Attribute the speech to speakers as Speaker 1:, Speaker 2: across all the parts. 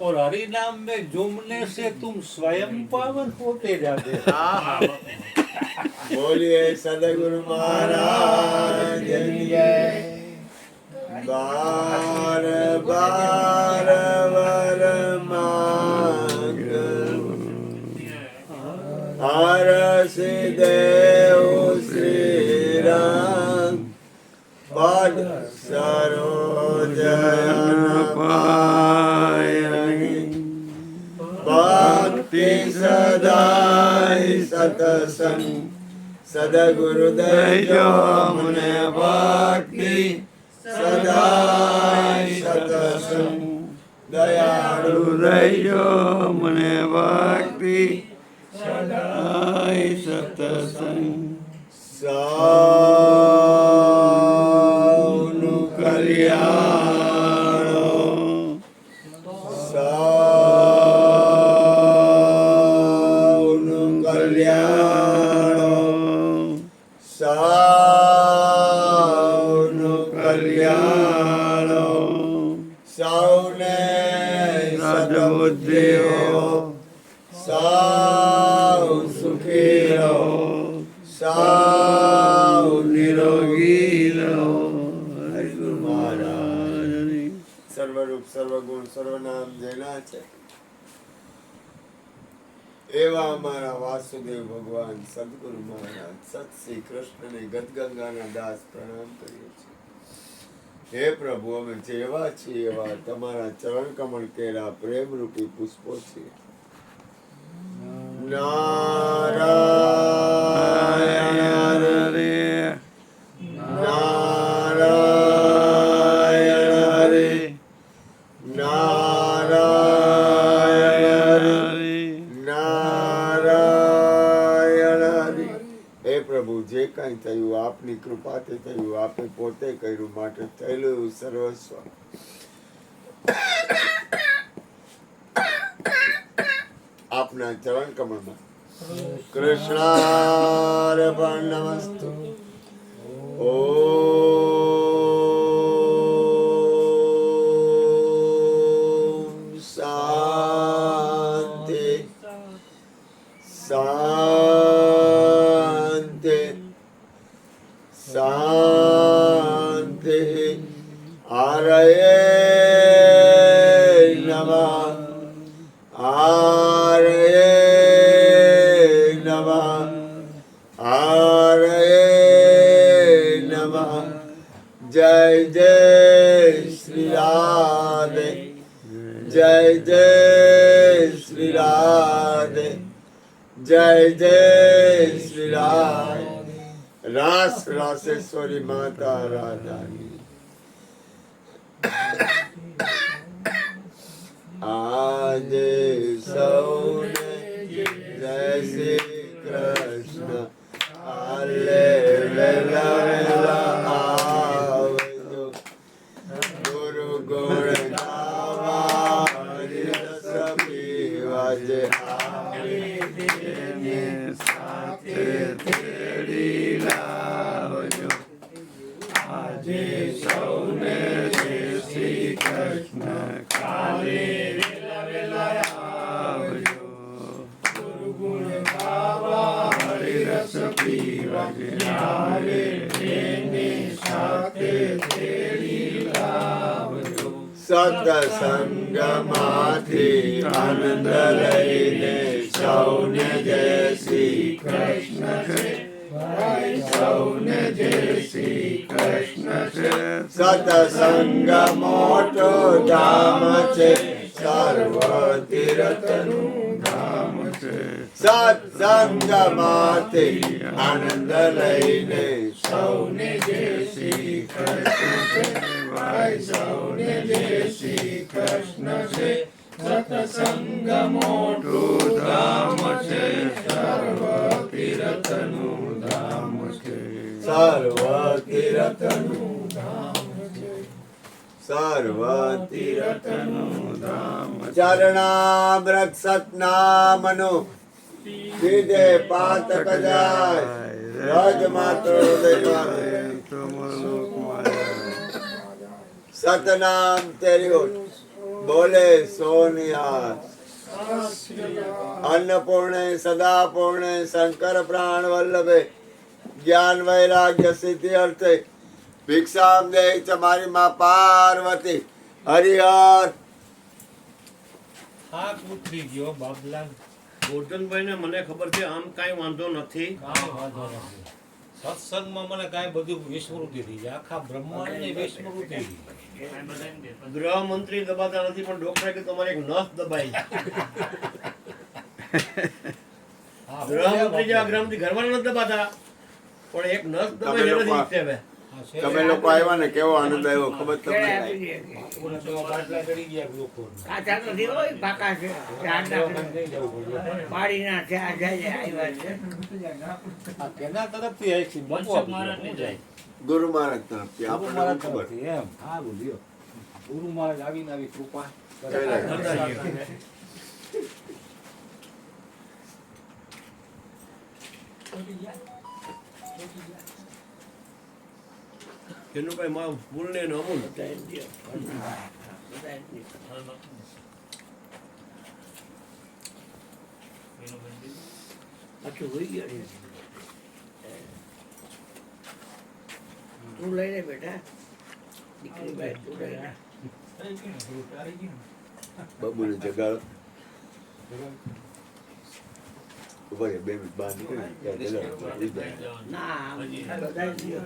Speaker 1: और हरि नाम में झूमने से तुम स्वयं पावन होते जाते।
Speaker 2: बोलिए सदगुरु महाराज की जय। बार बार वर मांग हरष देव श्री राम पद सरोज भक्ति सदाई सतसंग सदगुरुदेव मुने भक्ति सदाई सतसंग दयाळु दैयो मुने भक्ति सदाई सतसंग सौनु कल्याण સર્વગુણ સર્વનામ જેના છે એવા અમારા વાસુદેવ ભગવાન સદગુરુ મહારાજ સત શ્રી કૃષ્ણને ગદગંગાના દાસ પ્રણામ કરીએ છીએ। હે પ્રભુ, અમે જેવા છીએ એવા તમારા ચરણ કમળ કેરા પ્રેમ રૂપી પુષ્પો છીએ। નારાયણ રે જે કાંઈ થયું આપની કૃપાથી થયું, આપે પોતે કર્યું, માટે થયેલું સર્વસ્વ આપના ચરણ કમળમાં કૃષ્ણાર્પણમસ્તુ। ઓમ શાંતિ શાંતિ શાંતિ। આરયે નમઃ આરયે નમઃ આરયે નમઃ। જય જય શ્રી રાધે જય જય શ્રી રાધે જય જય શ્રી રાધે। રાસ રાસેશ્વરી માતા રાધાની। આજે સૌને જય શ્રી કૃષ્ણ આલે વેલા વેલા આવજો। ગુરુ ગુણ ગાવા હરિ રસ પીવા જે આવે તેને સાથે તેડી લાવજો। આજે સૌને જય શ્રી કૃષ્ણ કાલે વેલા વેલા આવજો। ગુરુ ગુણ ગાવા હરિ રસ પીવા જે આવે તેને સાથે તેડી લાવજો। સત્સંગમાંથી આનંદ લઈને સૌને જય શ્રી કૃષ્ણ છે, સૌને જય શ્રી કૃષ્ણ છે। સત્સંગ મોટો ધામ છે, સર્વ તીર્થનું ધામ છે। સત્સંગમાંથી આનંદ લઈને સૌને જય શ્રી કૃષ્ણ છે, સૌને જય શ્રી કૃષ્ણ છે। સત્સંગ મોટું ધામ છે, સર્વ તીર્થનું ધામ છે, સર્વ તીર્થનું ધામ છે, સર્વ તીર્થનું ધામ। ચરણામૃત નામનો વિદે પાતક જાય, રજ માત્ર હૃદયમાં સતનામ તેરી બોલે સોનિયા અન્નપૂર્ણે સદાપૂર્ણે શંકર પ્રાણ વલ્લભે જ્ઞાન વૈરાગ્ય સિદ્ધિ અર્થે ભિક્ષામ દે તમારી માં પાર્વતી હરિહર.
Speaker 1: થાક ઉતરી ગયો બાબલા,
Speaker 3: ગોરધનભાઈ ને મને ખબર છે આમ કાંઈ વાંધો નથી.
Speaker 1: કાંઈ વાંધો નથી. સત્સંગમાં મને કાંઈ બધું વિસ્મૃતિ થઈ જાય, આખા બ્રહ્માંડની વિસ્મૃતિ થઈ ગઈ.
Speaker 3: ગૃહમંત્રી દબાતા નથી પણ ડોક્ટરે કે તમારે એક નસ દબાઈ.
Speaker 1: હા,
Speaker 3: ગૃહમંત્રી જેવા ગૃહમંત્રી ઘરમાં નથી દબાતા પણ એક નસ દબાઈ
Speaker 2: તમે
Speaker 3: નથી ઈચ્છે હવે.
Speaker 1: હા, છે.
Speaker 2: તમે લોકો આવ્યા ને કેવો આનંદ આવ્યો ખબર તમને?
Speaker 1: બાપુને તો બાટલા ચડી ગયા લોકોને.
Speaker 4: કાચા નથી હોય, પાકા છે.
Speaker 1: દવાખાને લઈ જવું પડે.
Speaker 4: પાડીના છે, આ જાય આવ્યા છે.
Speaker 1: આ કેના તરફથી આવી છે? બપોર જાય.
Speaker 2: ગુરુ મહારાજ તરફથી
Speaker 1: ગુરુ
Speaker 2: આપણને
Speaker 1: મહારાજ
Speaker 2: ખબર.
Speaker 1: તરફથી એમ. સારું લ્યો. ગુરુ મહારાજ આવીને આવી કૃપા કરે.
Speaker 2: કરે.
Speaker 3: કેનુભાઈ માં મૂળ ને અમૂલ
Speaker 4: બધાય દ્યો. બધાય દ્યો. પાછું હોઈ ગયો છે. તું લઈ લે બેટા, દીકરી ભાઈ તું લઈ લે.
Speaker 2: બબુને જગાડો. ઉભા રહે, 2 મિનિટ બહાર નીકળી ત્યાં જગાડો. લીધા.
Speaker 4: ના બધાય દ્યો.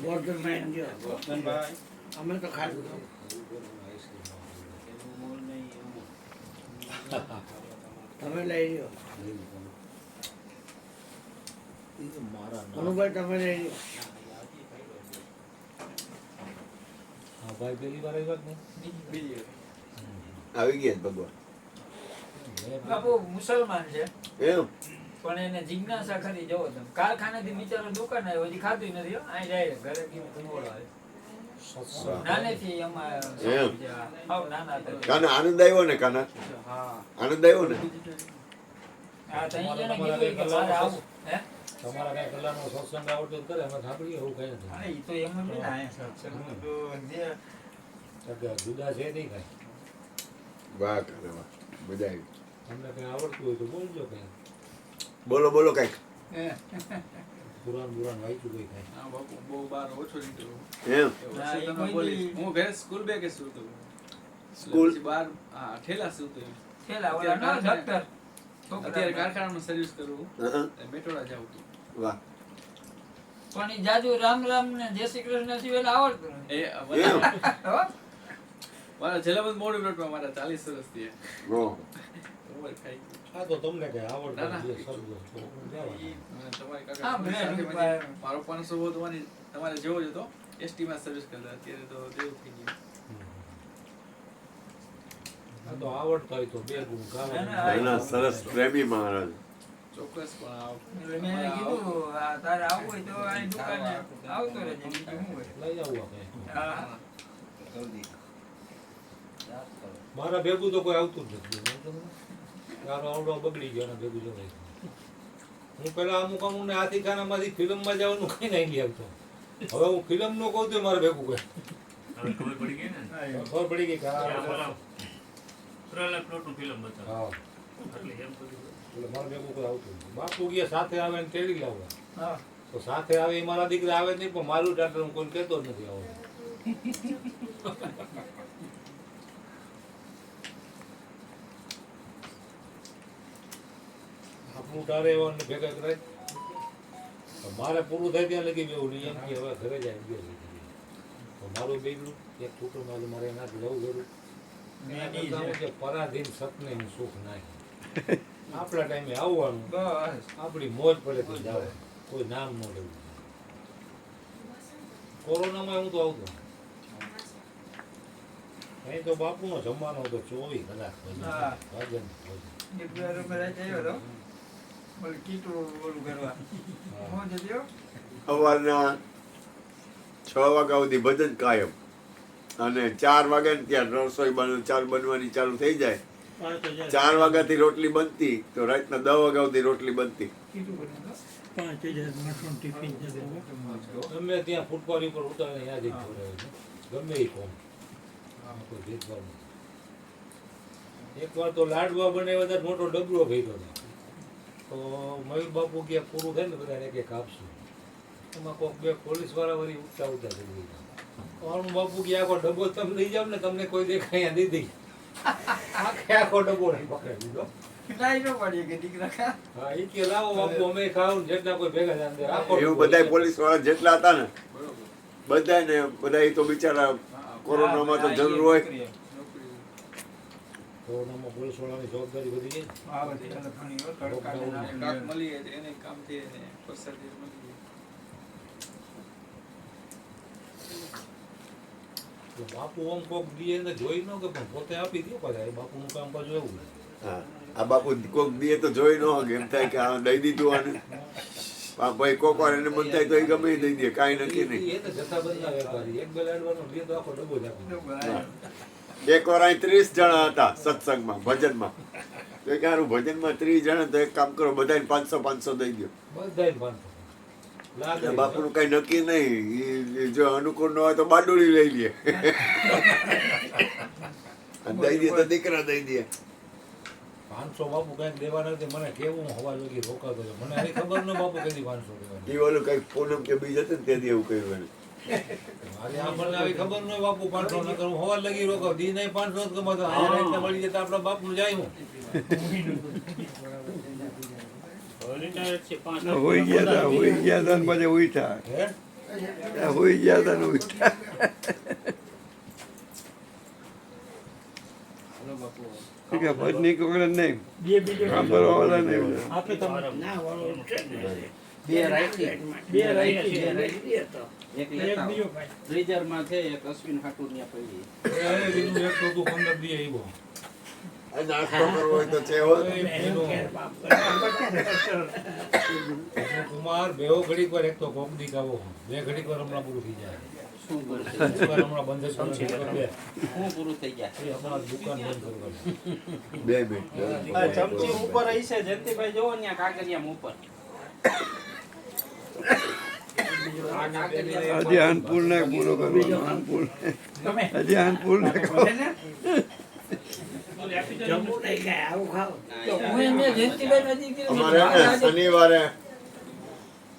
Speaker 4: ગોરધનભાઈ ને દ્યો. અમે તો ખાધું. તમે લઈ લ્યો. મનુભાઈ તમે લઈ લ્યો.
Speaker 1: હા ભાઈ, પેલી વાર આવ્યા જ
Speaker 2: આવી ગયા જ ભગવાન.
Speaker 1: નહીં.
Speaker 5: બાપુ મુસલમાન છે
Speaker 2: એમ
Speaker 5: પણ એને જિજ્ઞાસા ખરી જવો તમે કારખાનેથી બિચારો દુકાન આવ્યો હજી ખાધું નથી હો. અહીં જાય ઘરે ગીને ધુમાડો આવે.
Speaker 1: સત્સંગ.
Speaker 5: નાનેથી અમારે
Speaker 2: એમ.
Speaker 5: હાવ નાના હતા.
Speaker 2: કાના આનંદ આવ્યો ને? કાના
Speaker 5: હા
Speaker 2: આનંદ આવ્યો ને?
Speaker 5: આ તો અહીં એને કીધું કે મારે આવું હે
Speaker 1: તમારા કઈ કલાનો સત્સંગ આવડતો હોય તો કરે, અમે સાંભળીએ એવું કઈ નથી.
Speaker 5: અરે ઈ તો એમ જ ને આ સત્સંગ તો જે
Speaker 1: સગા જુદા છે નહીં કાંઈ.
Speaker 2: વાહ કાના વાહ, મજા આવી.
Speaker 1: તમને કઈ આવડતું હોય તો બોલજો કઈ.
Speaker 2: બોલો બોલો કઈક.
Speaker 1: પુરાણ બુરાણ વાંચ્યું કોઈ કાંઈ.
Speaker 6: હા બાપુ બહુ બાર ઓછો નીકળ્યો.
Speaker 2: એમ
Speaker 5: ના,
Speaker 6: પછી
Speaker 5: એ
Speaker 6: તમે
Speaker 5: કોઈ
Speaker 6: બોલી
Speaker 5: દી-
Speaker 6: હું ઘરે સ્કૂલ બેગે સૂતો.
Speaker 2: સ્કૂલ?
Speaker 6: પછી બાર હા ઠેલા સૂતો એમ.
Speaker 5: પેલા ઓલા ના ડોક્ટર
Speaker 6: અત્યારે કારખાનામાં સર્વિસ કરું
Speaker 2: હં.
Speaker 6: મેટોડા જાઉં છું.
Speaker 2: વાહ
Speaker 5: પણ ઈ જાજુ રામ રામ ને જય શ્રી કૃષ્ણ સિવાય આવડતું નથી
Speaker 6: એ
Speaker 2: એમ
Speaker 5: હો?
Speaker 6: મારા જલાબંધ મોડું રોટમાં મારા 40 વર્ષથી
Speaker 2: ઓહ.
Speaker 6: ઉંમર ખાઈ ગઈ.
Speaker 1: હા તો તમને કઈ આવડતું
Speaker 6: ના, ના.
Speaker 1: જે શબ્દો તો કહેવાના.
Speaker 6: અને તમારી
Speaker 5: હા,
Speaker 6: કાકા
Speaker 5: મને
Speaker 6: સાથે
Speaker 5: એવું
Speaker 6: મને-
Speaker 5: પાય.
Speaker 6: મારો 500 તમારે જેવો જ હતો એસટી માં સર્વિસ કરતા અત્યારે તો દેવું થઈ ગયું.
Speaker 1: હા તો આવડતા હોય તો બે ગુણ
Speaker 5: ના,
Speaker 1: ગાવાના.
Speaker 5: ના.
Speaker 2: એના સરસ પ્રેમી મહારાજ.
Speaker 6: ચોક્કસ પણ
Speaker 5: એટલે મેં એને કીધું આ તારે આવવું હોય તો અહીં દુકાને આવતો રહેજે બીજું શું હોય
Speaker 1: લઈ આવવા કઈ.
Speaker 5: હા
Speaker 1: મારા ભેગું તો કોઈ આવતું જ નથી. તારો આવડો બગડી ગયો ને ભેગું જવાય. હું પેલા અમુક ને હાથી ખાનામાંથી ફિલ્મમાં જવાનું કઈ નહીં લઈ આવતો. હવે હું ફિલ્મ નો કહું તો મારે ભેગું કોઈ ખબર પડી ગઈ કે આ હા. એટલે મારે ભેગું કોઈ આવતું નથી. બાપુ ગયા સાથે આવે ને તેડી લાવવા.
Speaker 5: હા
Speaker 1: તો સાથે આવે એ મારા દીકરા આવે જ નહીં, પણ મારું ટાટર હું કોઈ કહેતો જ નથી આવતું. આપણું ટારે એવા ને ભેગા કરાય. તો મારે પૂરું થાય ત્યાં લગી એવું નહીં એમ કે હવે ઘરે જાય ગયો તો મારું બેગડું એક છોકરું મારું મારે એનાથી લવું જરૂર. પરાધીન સપને હું સુખ નાય. આપણા ટાઈમે આવવાનું,
Speaker 5: બસ
Speaker 1: આપણી મોજ પડે તો જાવ, કોઈ નામ ન લેવું. કોરોનામાં હું તો આવતો અહીં તો બાપુનો જમવાનો હતો 24 કલાક
Speaker 5: હા.
Speaker 1: ભજન
Speaker 5: એક બે રૂમ રાતે આવ્યો હતો ઓલું કીટું ઓલું કરવા મોજ હતી હો.
Speaker 2: સવારના 6 વાગ્યા સુધી ભજન કાયમ અને 4 વાગે ને ત્યાં રસોઈ બનવાની ચાલુ થઈ જાય. 4 વાગ્યાથી રોટલી બનતી તો રાતના 10 વાગ્યા સુધી રોટલી બનતી.
Speaker 5: કીટું બન્યું
Speaker 1: ગમે ત્યાં ફૂટપાથ ઉપર ઉતારે ત્યાં જઈને ખવડાવે છે. ગમે એ કોમ આમાં કોઈ ભેદભાવ નથી. એકવાર તો લાડવા બનાવ્યા હતા, મોટો ડબરો ભર્યો હતો. તો મયુર બાપુ કે પૂરું થાય ને બધાને એક એક આપશું. એમાં કોઈક બે પોલીસવાળા વળી ઉઠતા ઉઠતા થઈ ગયા. અરુણ બાપુ કે આખો ડબ્બો તમે લઈ જાવ ને, તમને કોઈ દેખાય દીધી આખે આખો ડબ્બો નહીં પકડી દીધો.
Speaker 5: લાઈ ન પડી કે દીકરા ખા.
Speaker 1: હા, એ કે લાવો બાપુ અમે ખાવું, જેટલા કોઈ ભેગા થાય અંદર આખો
Speaker 2: એવું
Speaker 1: ડબ્બો.
Speaker 2: બધા પોલીસ વાળા જેટલા હતા ને
Speaker 6: બરોબર
Speaker 2: બધા તો બિચારા કોરોનામાં તો જરૂર હોય.
Speaker 1: કોરોનામાં પોલીસવાળાની જવાબદારી વધી ગઈ.
Speaker 5: આ બધી અલગ ઘણી વાર તડકાને
Speaker 1: લોકડાઉન.
Speaker 5: નાખીને
Speaker 6: કાક મળી જાય એને કામ થી એને પરસાદી મળી જાય.
Speaker 1: તો બાપુ આમ કોક દીએ ને જોઈ ન કે પણ પોતે આપી દે પાછા. એ બાપુનું કામ પાછું એવું છે.
Speaker 2: હા, આ બાપુ કોક દીએ તો જોઈ ન હોય એમ થાય કે આ દઈ દીધું આને. ભાઈ કોક વાર એને મન થાય તો એ ગમે એ દઈ દે, કાંઈ નક્કી નહીં.
Speaker 1: એ તો જથ્થાબંધના વેપારી. એક બે લાડવાનો લે તો આખો ડબ્બો જ આપી દે.
Speaker 2: એક વાર અહીં 30 જણા હતા સત્સંગમાં ભજનમાં. તો કે હારું ભજનમાં 30 જણા તો એક કામ કરો બધાને 500 દઈ દો.
Speaker 1: બધાય 500 લાગે.
Speaker 2: બાપુનું કઈ નક્કી નહીં. ઈ જો અનુકૂળ ન હોય તો બારડોળી લઈ લે. અને દઈ દે તો દીકરા દઈ દે.
Speaker 1: 500 બાપુ કઈક દેવાના નથી. મને કેવું હું હવા જોગી રોકાતો હતો. મને આની ખબર ન બાપુ કદી 500 દેવાના.
Speaker 2: ઈ ઓલું કઈક પૂનમ કે બીજ હતું ને તેથી એવું કર્યું એને.
Speaker 1: આજે આપણને આવી ખબર ન હોય બાપુ 500 ન કરું, હવા લગી રોકાવ. દી નહીં 500 જ કમાતો. આ રાતના મળી જાય તો આપણા બાપનું જાય હું.
Speaker 7: હોઈ ગયા હતા ને પછી ઉઠ્યા.
Speaker 1: હે?
Speaker 7: હોઈ ગયા હતા ને ઉઠ્યા. ઠીક છે, ભજની કોકડે નહીં કામ કરવાવાળા નહીં.
Speaker 4: ના વાળો છે ને.
Speaker 8: બે રાખી
Speaker 4: બે રાખી હતો.
Speaker 8: એક લેતા ફ્રીઝરમાં છે એક અશ્વિન હાટુર ત્યાં પડી
Speaker 1: એ બીજું એક તો તું 15 દી આવ્યો.
Speaker 2: આ નાસ્તો કરવો હોય તો છે હોત.
Speaker 4: એનું ઘેર બાપ
Speaker 1: કુમાર બેહો ઘડીક વાર. એક તો કોક દી કાવો બે ઘડીક વાર હમણાં પૂરું થઈ જાય.
Speaker 8: શું કરશે
Speaker 1: દુકાન હમણાં બંધ જ કરવાની. બે
Speaker 8: શું પૂરું થઈ ગયા
Speaker 1: એ હમણાં દુકાન બંધ કરવાની.
Speaker 2: 2 મિનિટ.
Speaker 8: ચમચી ઉપર રહી છે જયંતિભાઈ જોવો ત્યાં કાગળિયામાં ઉપર
Speaker 7: હજી આનપુર ને પૂરો કરવાનો. આનપુર હજી આનપુર ને
Speaker 4: જમવું નહીં કાંઈ આવું ખાવ.
Speaker 5: હું એમ જયંતિભાઈ નજીક ગયો.
Speaker 2: અમારે હે ને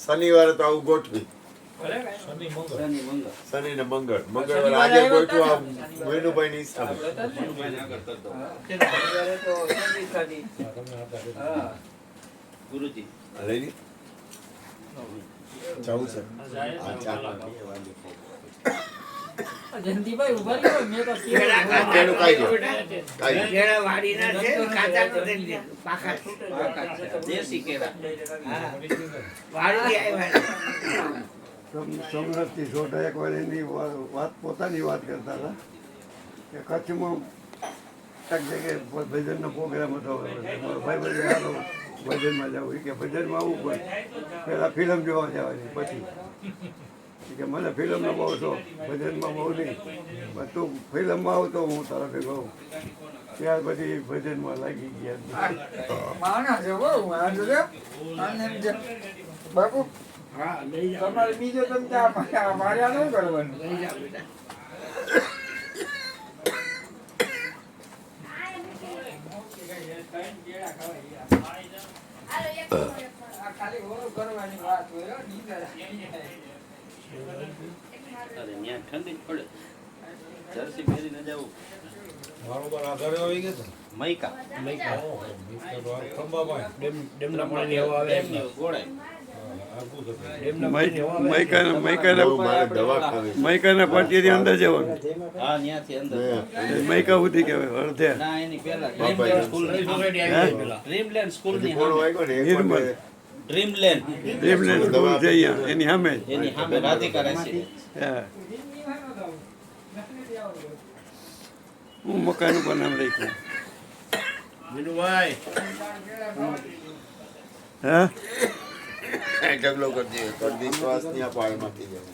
Speaker 2: શનિવારે તો આવું ગોઠવી.
Speaker 1: શનિ મંગળ.
Speaker 8: શનિ મંગળ
Speaker 2: શનિ ને મંગળવારે આજે ગોઠવું આવું વેણુભાઈ ની હિસાબે.
Speaker 8: શનિભાઈને આગળ કરી દો
Speaker 5: શનિવારે તો સંગીત ખાધી.
Speaker 1: હા, તમને હતા.
Speaker 5: હા.
Speaker 8: ગુરુજી
Speaker 2: લઈ લી જવું છે. આ ચા
Speaker 5: જયંતિભાઈ ઉભા રહ્યો. મેં તો
Speaker 4: કેળા
Speaker 5: કીધું.
Speaker 2: એનું કાંઈ જો. કાંઈ
Speaker 4: કેળા વાડીના છે કાચા નથી લીધા. પાકા
Speaker 8: પાકા છે દેશી કેળા
Speaker 4: વાડી આવ્યા.
Speaker 7: સોમનાથથી છોટા એક વાર એની વાત પોતાની વાત કરતા હતા કે કચ્છમાં એક જગ્યાએ ભજનનો પ્રોગ્રામ હતો. મારો ભાઈ બધે હાલો ભજનમાં જવું. કે ભજનમાં આવવું પણ પહેલાં ફિલ્મ જોવા જવાની. પછી કે મને ફિલ્મનો બહુ શોખ, ભજનમાં બહુ નહીં. પણ તું ફિલ્મમાં આવતો હું તારા ભેગો આવું. ત્યાર પછી ભજનમાં લાગી ગયા.
Speaker 5: માણસ છે બહુ માણસ છે. અને એમ છે. બાપુ
Speaker 4: હા લઈ જાઓ
Speaker 5: તમારે બીજો તમે ત્યાં માર્યા નહીં કરવાનું.
Speaker 4: લઈ જાઓ બેટા.
Speaker 5: આ ખાલી ઓલું કરવાની વાત હોય હો. નીંદર આવી જાય.
Speaker 8: અરે ત્યાં ઠંડી જ પડે જર્સી પહેરીને જવું
Speaker 1: બરોબર આ ઘરે આવી ગયા તો
Speaker 8: મૈકા
Speaker 1: ઓહો, મિસ્ટર તો આ ખંભામાં
Speaker 3: ડેમના પાણી હવા આવે એમ.
Speaker 8: એમની ગોળાય
Speaker 1: આગું હતું.
Speaker 7: મૈકાના પાટીથી અંદર જવાનું.
Speaker 8: હા ત્યાંથી અંદર
Speaker 7: મૈકા સુધી કહેવાય અડધે.
Speaker 8: ના એની પહેલા
Speaker 2: બાપા
Speaker 8: ડ્રીમલેન્ડ સ્કૂલની
Speaker 2: કોણ
Speaker 8: સામે
Speaker 2: વાગ્યો ને એક
Speaker 7: નિર્મલ.
Speaker 2: વખતે
Speaker 8: ડ્રીમલેન્ડ
Speaker 7: ડ્રીમલેન્ડ સ્કૂલ છે અહીંયા એની સામે જ.
Speaker 8: એની સામે રાધિકા રેસિડેન્સ
Speaker 7: હા. હું મકાન ઉપર નામ લખ્યું.
Speaker 3: વિનુભાઈ
Speaker 7: હા
Speaker 2: ઢગલો કરી દે તો વિશ્વાસ ની આ પાળમાંથી જાય.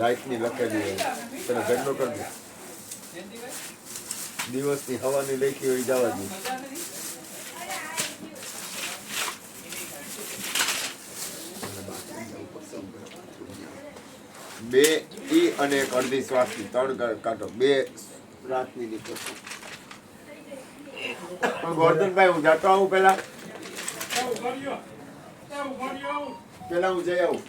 Speaker 2: રાઈટની લખેલી હોય તને ઢગલો કરી દે. દિવસની હવાની લેખી હોય જવા દે. બે ઈ અને એક અડધી શ્વાસની 3 કાંટો 2 રાતની નીકળો. પણ ગોરધનભાઈ હું જાતો આવું પેલા હું જઈ આવું.